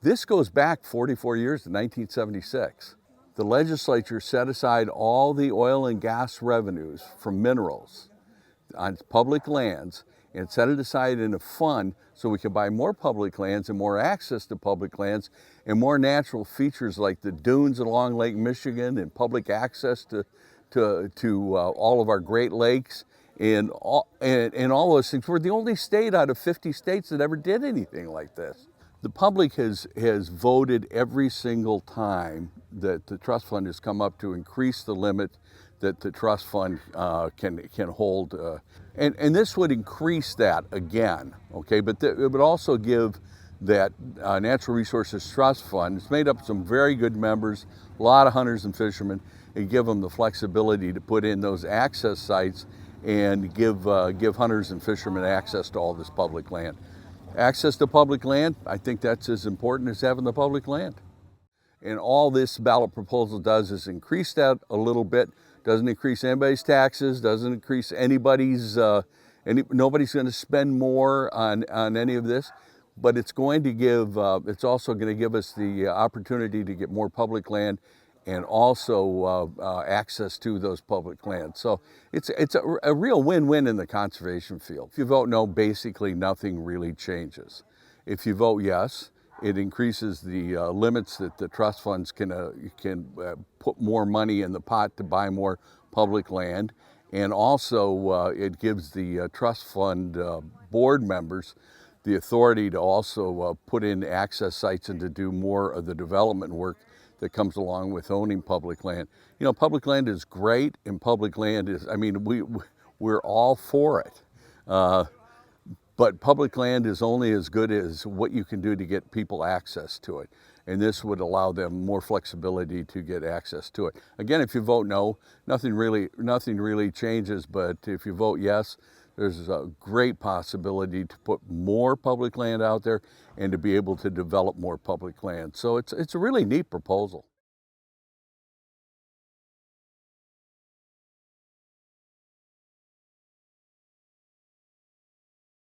This goes back 44 years to 1976. The legislature set aside all the oil and gas revenues from minerals on public lands and set it aside in a fund so we could buy more public lands and more access to public lands and more natural features like the dunes along Lake Michigan and public access to all of our Great Lakes and all those things. We're the only state out of 50 states that ever did anything like this. The public has voted every single time that the trust fund has come up to increase the limit that the trust fund can hold. And this would increase that again, okay? But it would also give that Natural Resources Trust Fund, it's made up of some very good members, a lot of hunters and fishermen, and give them the flexibility to put in those access sites and give hunters and fishermen access to all this public land. Access to public land, I think that's as important as having the public land. And all this ballot proposal does is increase that a little bit. Doesn't increase anybody's taxes, doesn't increase anybody's, nobody's going to spend more on any of this, but it's going to give, it's also going to give us the opportunity to get more public land and also access to those public lands. So it's a real win-win in the conservation field. If you vote no, basically nothing really changes. If you vote yes, it increases the limits that the trust funds can put more money in the pot to buy more public land. And also it gives the trust fund board members the authority to also put in access sites and to do more of the development work that comes along with owning public land. You know, public land is great, and public land is, I mean, we're all for it. But public land is only as good as what you can do to get people access to it. And this would allow them more flexibility to get access to it. Again, if you vote no, nothing really changes, but if you vote yes, there's a great possibility to put more public land out there and to be able to develop more public land. So it's a really neat proposal.